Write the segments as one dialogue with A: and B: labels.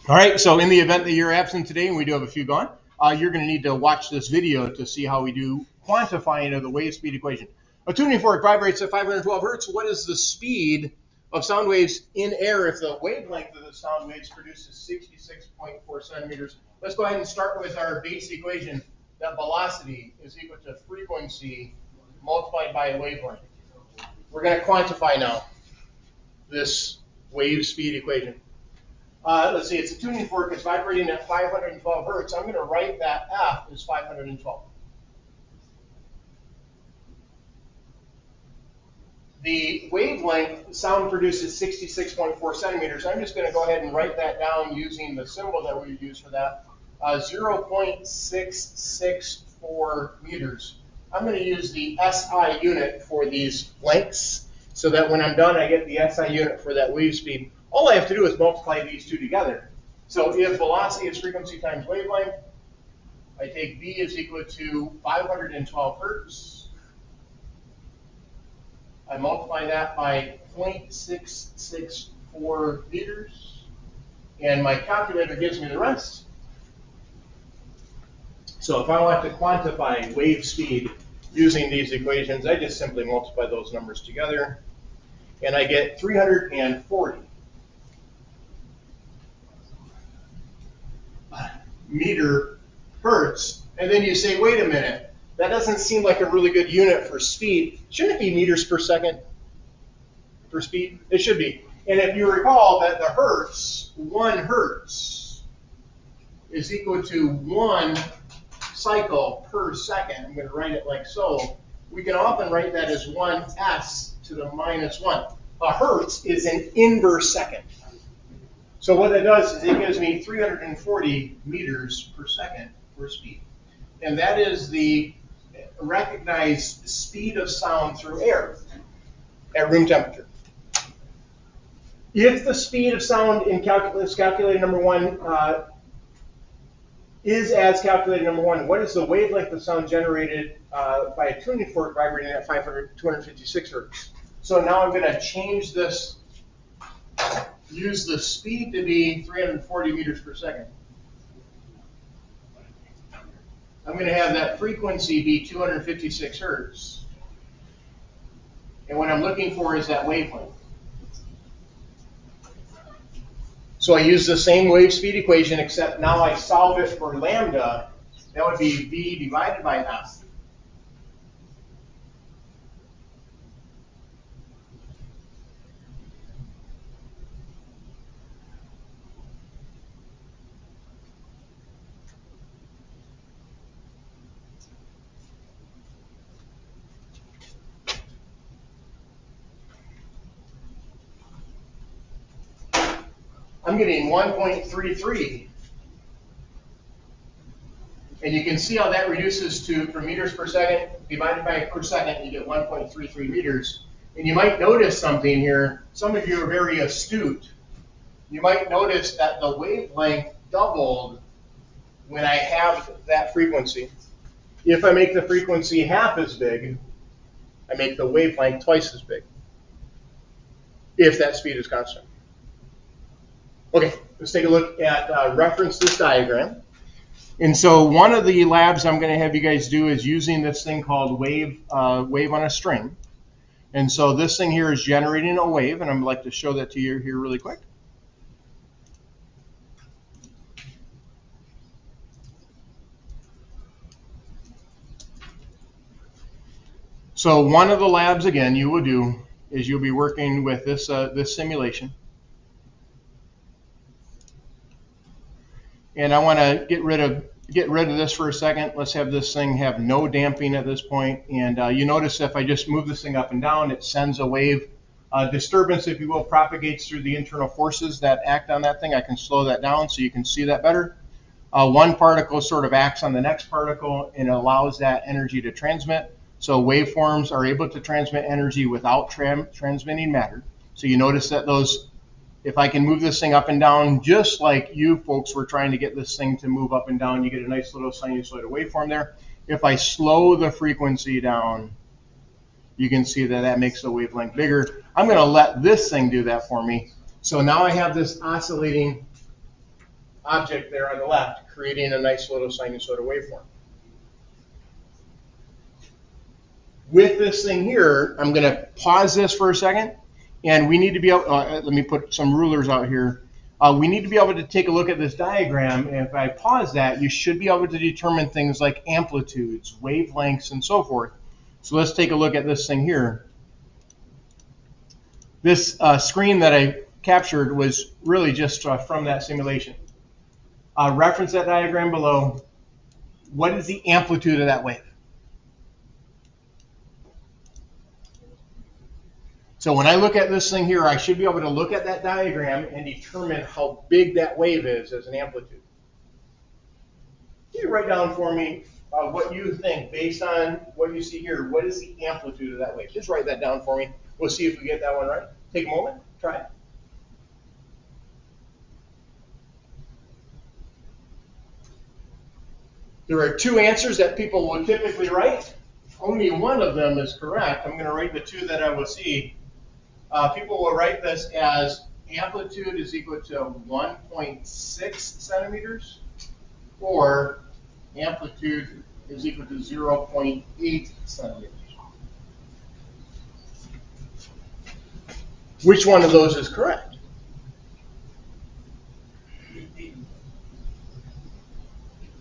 A: All right, so in the event that you're absent today, and we do have a few gone, you're going to need to watch this video to see how we do quantifying of the wave speed equation. A tuning fork vibrates at 512 hertz. What is the speed of sound waves in air if the wavelength of the sound waves produces 66.4 centimeters? Let's go ahead and start with our base equation that velocity is equal to frequency multiplied by wavelength. We're going to quantify now this wave speed equation. Let's see, it's a tuning fork. It's vibrating at 512 hertz. I'm going to write that F as 512. The wavelength, sound produces 66.4 centimeters. I'm just going to go ahead and write that down using the symbol that we use for that, 0.664 meters. I'm going to use the SI unit for these lengths so that when I'm done, I get the SI unit for that wave speed. All I have to do is multiply these two together. So if velocity is frequency times wavelength, I take V is equal to 512 hertz. I multiply that by 0.664 meters, and my calculator gives me the rest. So if I want to quantify wave speed using these equations, I just simply multiply those numbers together, and I get 340 meter hertz. And then you say, wait a minute, that doesn't seem like a really good unit for speed. Shouldn't it be meters per second for speed? It should be. And if you recall that the hertz, 1 hertz, is equal to 1 cycle per second, I'm going to write it like so. We can often write that as 1s to the minus 1. A hertz is an inverse second. So what that does is it gives me 340 meters per second for speed. And that is the recognized speed of sound through air at room temperature. If the speed of sound in calculated number 1 is as calculated number 1, what is the wavelength of sound generated by a tuning fork vibrating at 256 hertz? So now I'm going to change this, use the speed to be 340 meters per second. I'm going to have that frequency be 256 hertz. And what I'm looking for is that wavelength. So I use the same wave speed equation, except now I solve it for lambda. That would be V divided by F. I'm getting 1.33. And you can see how that reduces to, from meters per second, divided by per second, you get 1.33 meters. And you might notice something here. Some of you are very astute. You might notice that the wavelength doubled when I have that frequency. If I make the frequency half as big, I make the wavelength twice as big, if that speed is constant. Okay, let's take a look at reference this diagram. And so one of the labs I'm going to have you guys do is using this thing called wave on a string. And so this thing here is generating a wave, and I'd like to show that to you here really quick. So one of the labs, again, you will do is you'll be working with this, this simulation. And I want to get rid of this for a second. Let's have this thing have no damping at this point. And you notice if I just move this thing up and down, it sends a wave. Disturbance, if you will, propagates through the internal forces that act on that thing. I can slow that down so you can see that better. One particle sort of acts on the next particle and allows that energy to transmit. So waveforms are able to transmit energy without transmitting matter. So you notice that those, if I can move this thing up and down, just like you folks were trying to get this thing to move up and down, you get a nice little sinusoidal waveform there. If I slow the frequency down, you can see that that makes the wavelength bigger. I'm going to let this thing do that for me. So now I have this oscillating object there on the left, creating a nice little sinusoidal waveform. With this thing here, I'm going to pause this for a second, and we need to be able, let me put some rulers out here. We need to be able to take a look at this diagram, and if I pause that, you should be able to determine things like amplitudes, wavelengths, and so forth. So let's take a look at this thing here. This screen that I captured was really just from that simulation. Reference that diagram below. What is the amplitude of that wave? So when I look at this thing here, I should be able to look at that diagram and determine how big that wave is as an amplitude. Can you write down for me what you think based on what you see here? What is the amplitude of that wave? Just write that down for me. We'll see if we get that one right. Take a moment. Try it. There are two answers that people will typically write. Only one of them is correct. I'm going to write the two that I will see. People will write this as amplitude is equal to 1.6 centimeters, or amplitude is equal to 0.8 centimeters. Which one of those is correct?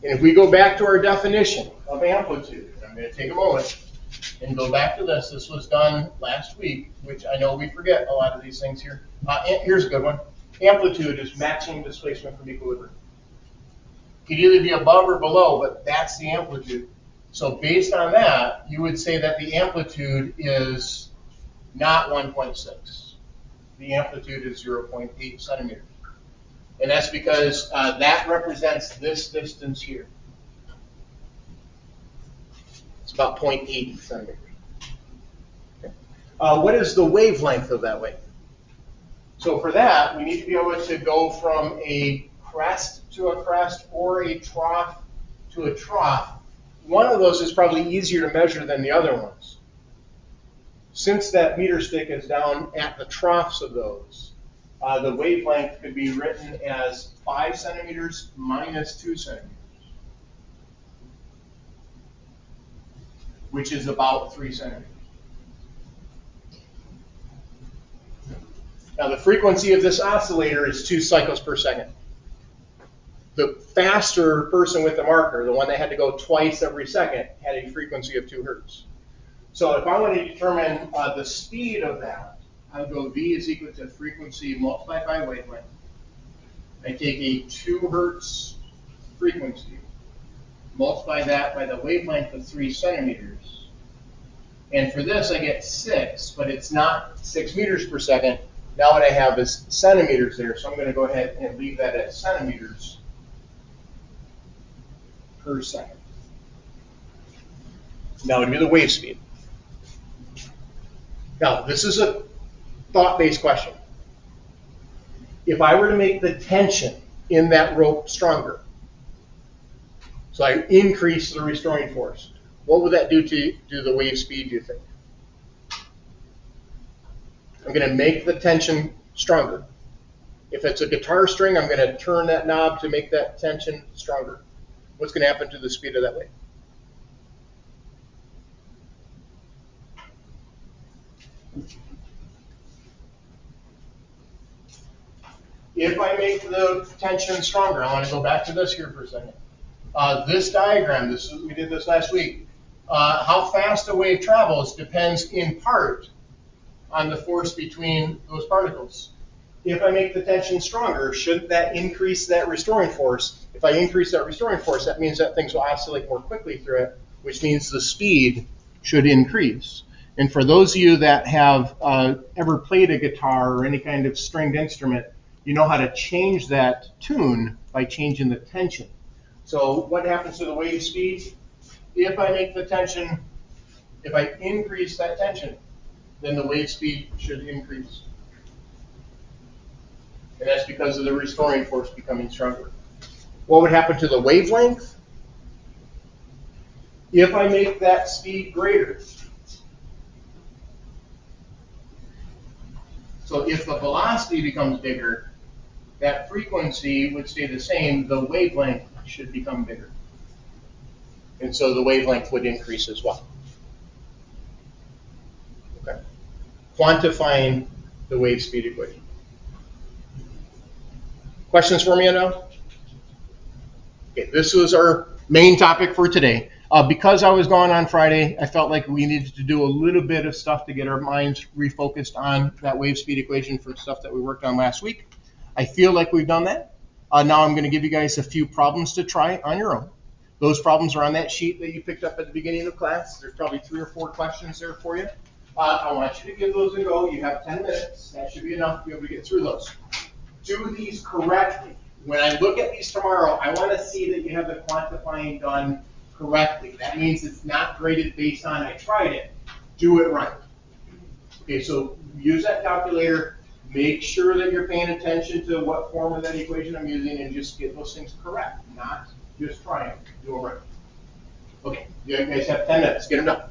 A: And if we go back to our definition of amplitude, I'm going to take a moment and go back to this. This was done last week, which I know we forget a lot of these things here. Here's a good one. Amplitude is matching displacement from equilibrium. It could either be above or below, but that's the amplitude. So based on that, you would say that the amplitude is not 1.6. The amplitude is 0.8 centimeters. And that's because that represents this distance here. It's about 0.8 centimeters. Okay. What is the wavelength of that wave? So for that, we need to be able to go from a crest to a crest or a trough to a trough. One of those is probably easier to measure than the other ones. Since that meter stick is down at the troughs of those, the wavelength could be written as 5 centimeters minus 2 centimeters, which is about 3 centimeters. Now the frequency of this oscillator is 2 cycles per second. The faster person with the marker, the one that had to go twice every second, had a frequency of 2 hertz. So if I want to determine the speed of that, I would go V is equal to frequency multiplied by wavelength. I take a 2 hertz frequency, multiply that by the wavelength of 3 centimeters. And for this, I get 6, but it's not 6 meters per second. Now what I have is centimeters there, so I'm going to go ahead and leave that at centimeters per second. Now it'd be the wave speed. Now, this is a thought-based question. If I were to make the tension in that rope stronger, so I increase the restoring force, what would that do to the wave speed, do you think? I'm going to make the tension stronger. If it's a guitar string, I'm going to turn that knob to make that tension stronger. What's going to happen to the speed of that wave? If I make the tension stronger, I want to go back to this here for a second. This diagram, we did this last week. How fast a wave travels depends in part on the force between those particles. If I make the tension stronger, shouldn't that increase that restoring force? If I increase that restoring force, that means that things will oscillate more quickly through it, which means the speed should increase. And for those of you that have ever played a guitar or any kind of stringed instrument, you know how to change that tune by changing the tension. So what happens to the wave speed? If I make the tension, if I increase that tension, then the wave speed should increase. And that's because of the restoring force becoming stronger. What would happen to the wavelength? If I make that speed greater. So if the velocity becomes bigger, that frequency would stay the same, the wavelength should become bigger. And so the wavelength would increase as well. Okay. Quantifying the wave speed equation. Questions for me now? Okay, this was our main topic for today. Because I was gone on Friday, I felt like we needed to do a little bit of stuff to get our minds refocused on that wave speed equation from stuff that we worked on last week. I feel like we've done that. Now I'm going to give you guys a few problems to try on your own. Those problems are on that sheet that you picked up at the beginning of class. There's probably 3 or 4 questions there for you. I want you to give those a go. You have 10 minutes. That should be enough to be able to get through those. Do these correctly. When I look at these tomorrow, I want to see that you have the quantifying done correctly. That means it's not graded based on I tried it. Do it right. Okay, so use that calculator. Make sure that you're paying attention to what form of that equation I'm using and just get those things correct, not just try them. Do it right. Okay, you guys have 10 minutes. Get them done.